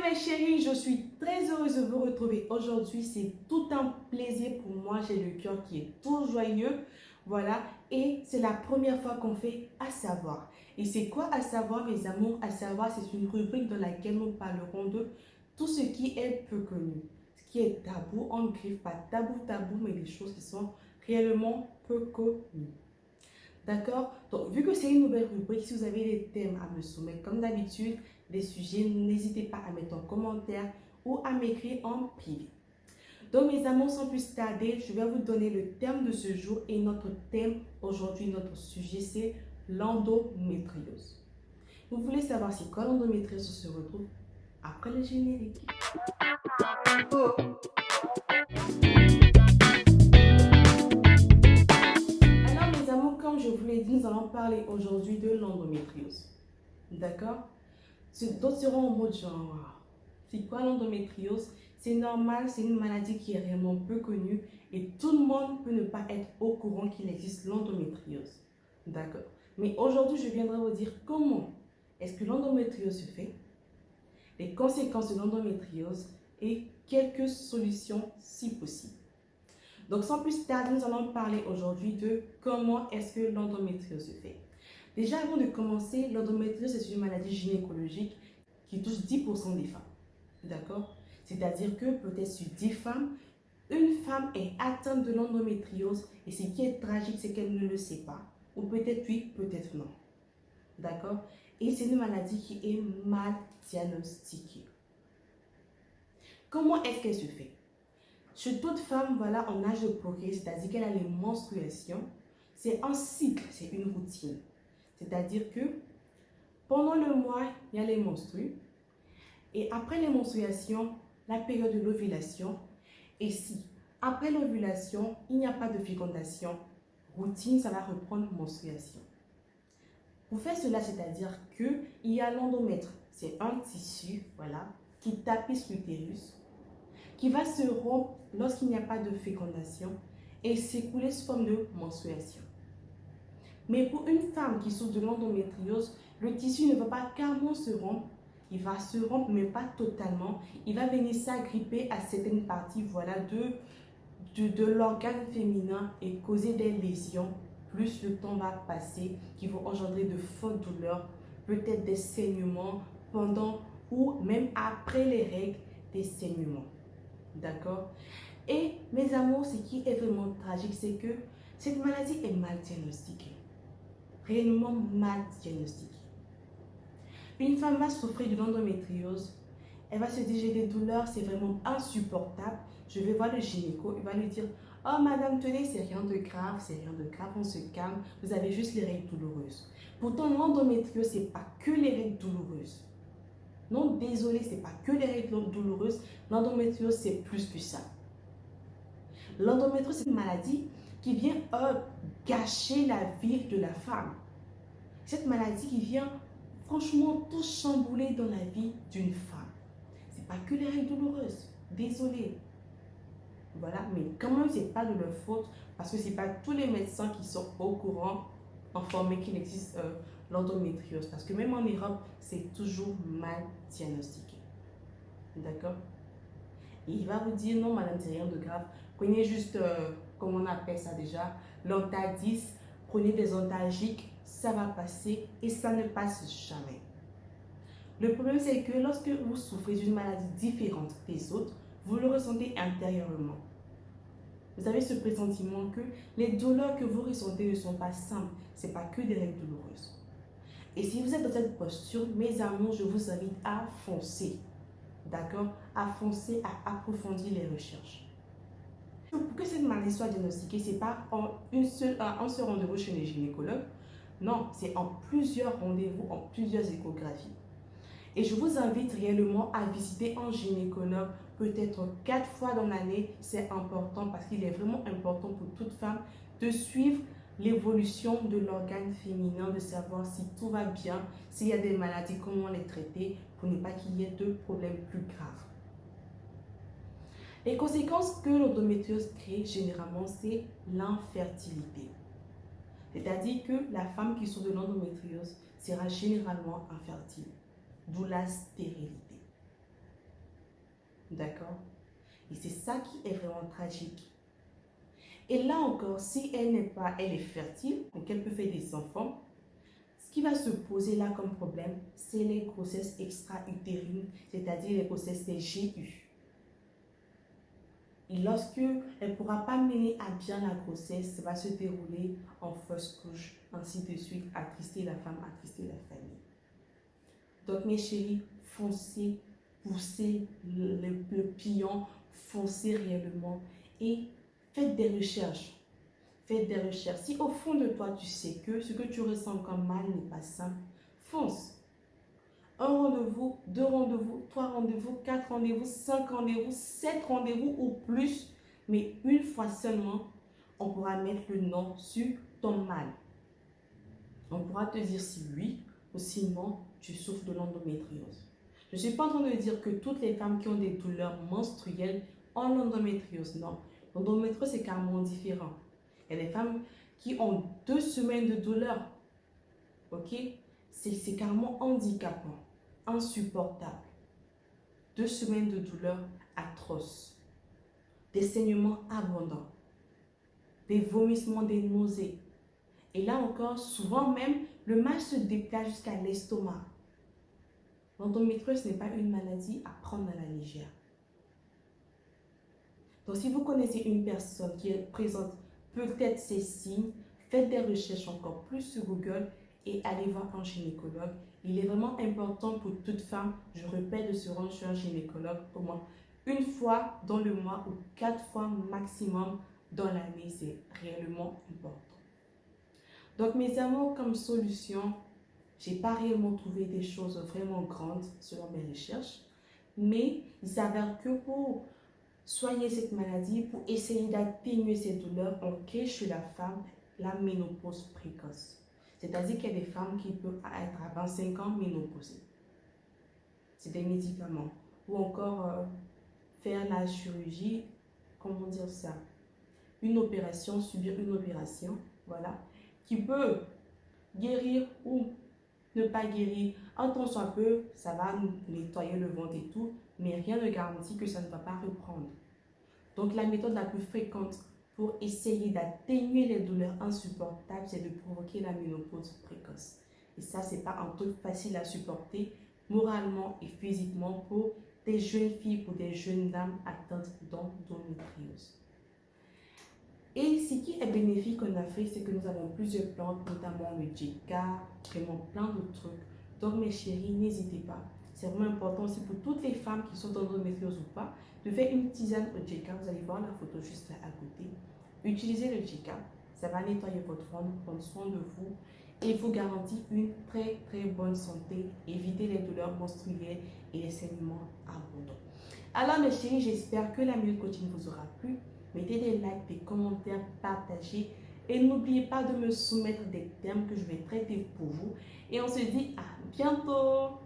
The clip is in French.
mes chéris, je suis très heureuse de vous retrouver aujourd'hui. C'est tout un plaisir pour moi. J'ai le cœur qui est tout joyeux. Voilà. Et c'est la première fois qu'on fait À savoir. Et c'est quoi À savoir, mes amours? À savoir, c'est une rubrique dans laquelle nous parlerons de tout ce qui est peu connu. Ce qui est tabou, en griffe, pas tabou, mais des choses qui sont réellement peu connues. D'accord? Donc, vu que c'est une nouvelle rubrique, si vous avez des thèmes à me soumettre, comme d'habitude, des sujets, n'hésitez pas à mettre en commentaire ou à m'écrire en privé. Donc, mes amours, sans plus tarder, je vais vous donner le thème de ce jour et notre thème aujourd'hui, notre sujet, c'est l'endométriose. Vous voulez savoir c'est quoi l'endométriose? On se retrouve après le générique. Alors, mes amours, comme je vous l'ai dit, nous allons parler aujourd'hui de l'endométriose. D'accord? D'autres seront en mode genre, wow. C'est quoi l'endométriose? C'est normal, c'est une maladie qui est réellement peu connue et tout le monde peut ne pas être au courant qu'il existe l'endométriose. D'accord. Mais aujourd'hui, je viendrai vous dire comment est-ce que l'endométriose se fait, les conséquences de l'endométriose et quelques solutions si possible. Donc, sans plus tarder, nous allons parler aujourd'hui de comment est-ce que l'endométriose se fait. Déjà, avant de commencer, l'endométriose est une maladie gynécologique qui touche 10% des femmes. D'accord? C'est-à-dire que peut-être sur 10 femmes, une femme est atteinte de l'endométriose et ce qui est tragique, c'est qu'elle ne le sait pas. Ou peut-être oui, peut-être non. D'accord? Et c'est une maladie qui est mal diagnostiquée. Comment est-ce qu'elle se fait? Chez toute femme, voilà, en âge de procréer, c'est-à-dire qu'elle a les menstruations, c'est un cycle, c'est une routine. C'est-à-dire que pendant le mois, il y a les menstrues. Et après les menstruations, la période de l'ovulation. Et si après l'ovulation, il n'y a pas de fécondation, routine, ça va reprendre menstruation. Pour faire cela, c'est-à-dire qu'il y a l'endomètre. C'est un tissu, voilà, qui tapisse l'utérus, qui va se rompre lorsqu'il n'y a pas de fécondation et s'écouler sous forme de menstruation. Mais pour une femme qui souffre de l'endométriose, le tissu ne va pas carrément se rompre. Il va se rompre, mais pas totalement. Il va venir s'agripper à certaines parties, voilà, de l'organe féminin et causer des lésions. Plus le temps va passer, qui vont engendrer de fortes douleurs, peut-être des saignements pendant ou même après les règles, des saignements. D'accord? Et mes amours, ce qui est vraiment tragique, c'est que cette maladie est mal diagnostiquée. Réellement mal diagnostiquée. Une femme va souffrir de l'endométriose. Elle va se dire, j'ai des douleurs, c'est vraiment insupportable. Je vais voir le gynéco, il va lui dire, oh madame, tenez, c'est rien de grave, on se calme, vous avez juste les règles douloureuses. Pourtant, l'endométriose, ce n'est pas que les règles douloureuses. Non, désolé, ce n'est pas que les règles douloureuses. L'endométriose, c'est plus que ça. L'endométriose, c'est une maladie qui vient gâcher la vie de la femme. Cette maladie qui vient franchement tout chambouler dans la vie d'une femme. C'est pas que les règles douloureuses. Désolée. Voilà, mais quand même, c'est pas de leur faute parce que c'est pas tous les médecins qui sont au courant, informés qu'il existe l'endométriose. Parce que même en Europe, c'est toujours mal diagnostiqué. D'accord? Et il va vous dire, non madame, c'est rien de grave. Prenez juste, comment on appelle ça déjà, l'Antadis, prenez des antalgiques, ça va passer et ça ne passe jamais. Le problème, c'est que lorsque vous souffrez d'une maladie différente des autres, vous le ressentez intérieurement. Vous avez ce pressentiment que les douleurs que vous ressentez ne sont pas simples, ce n'est pas que des règles douloureuses. Et si vous êtes dans cette posture, mes amours, je vous invite à foncer. D'accord? À foncer, à approfondir les recherches. Pour que cette maladie soit diagnostiquée, ce n'est pas en un seul rendez-vous chez les gynécologues. Non, c'est en plusieurs rendez-vous, en plusieurs échographies. Et je vous invite réellement à visiter un gynécologue peut-être 4 fois dans l'année. C'est important parce qu'il est vraiment important pour toute femme de suivre l'évolution de l'organe féminin, de savoir si tout va bien, s'il y a des maladies, comment les traiter pour ne pas qu'il y ait de problèmes plus graves. Les conséquences que l'endométriose crée généralement, c'est l'infertilité. C'est-à-dire que la femme qui souffre de l'endométriose sera généralement infertile, d'où la stérilité. d'accord? Et c'est ça qui est vraiment tragique. Et là encore, si elle est fertile, donc elle peut faire des enfants, ce qui va se poser là comme problème, c'est les grossesses extra-utérines, c'est-à-dire les grossesses des GU. Et lorsque elle ne pourra pas mener à bien la grossesse, ça va se dérouler en fausse couche, ainsi de suite, attrister la femme, attrister la famille. Donc mes chéris, foncez, poussez le pion, foncez réellement et faites des recherches. Faites des recherches. Si au fond de toi, tu sais que ce que tu ressens comme mal n'est pas sain, fonce. Un rendez-vous, 2 rendez-vous, 3 rendez-vous, 4 rendez-vous, 5 rendez-vous, 7 rendez-vous ou plus. Mais une fois seulement, on pourra mettre le nom sur ton mal. On pourra te dire si oui ou sinon tu souffres de l'endométriose. Je ne suis pas en train de dire que toutes les femmes qui ont des douleurs menstruelles ont l'endométriose. Non, l'endométriose c'est carrément différent. Il y a des femmes qui ont 2 semaines de douleur. Ok? C'est carrément handicapant, insupportable. 2 semaines de douleur atroces. Des saignements abondants. Des vomissements, des nausées. Et là encore, souvent même, le mal se déplace jusqu'à l'estomac. L'endométriose n'est pas une maladie à prendre à la légère. Donc si vous connaissez une personne qui présente peut-être ces signes, faites des recherches encore plus sur Google et allez voir un gynécologue. Il est vraiment important pour toute femme, je répète, de se rendre chez un gynécologue au moins une fois dans le mois ou 4 fois maximum dans l'année. C'est réellement important. Donc mes amours, comme solution, je n'ai pas réellement trouvé des choses vraiment grandes selon mes recherches, mais il s'avère que pour soigner cette maladie, pour essayer d'atténuer ces douleurs, on crée chez la femme la ménopause précoce. C'est-à-dire qu'il y a des femmes qui peuvent être à 25 ans ménopausées. C'est des médicaments. Ou encore faire la chirurgie, comment dire ça? Une opération, subir une opération, voilà, qui peut guérir ou ne pas guérir. Un temps soit peu, ça va nettoyer le ventre et tout, mais rien ne garantit que ça ne va pas reprendre. Donc la méthode la plus fréquente pour essayer d'atténuer les douleurs insupportables, c'est de provoquer la ménopause précoce. Et ça, c'est pas un truc facile à supporter moralement et physiquement pour des jeunes filles, pour des jeunes dames atteintes d'endométriose. Et ce qui est bénéfique en Afrique, c'est que nous avons plusieurs plantes, notamment le djeka, vraiment plein de trucs. Donc mes chéris, n'hésitez pas. C'est vraiment important aussi pour toutes les femmes qui sont endométriose ou pas, de faire une tisane au djeka. Vous allez voir la photo juste là à côté. Utilisez le djeka, ça va nettoyer votre ventre, prendre soin de vous et vous garantit une très très bonne santé. Évitez les douleurs menstruelles et les saignements abondants. Alors mes chéris, j'espère que la minute coaching vous aura plu. Mettez des likes, des commentaires, partagez. Et n'oubliez pas de me soumettre des thèmes que je vais traiter pour vous. Et on se dit à bientôt.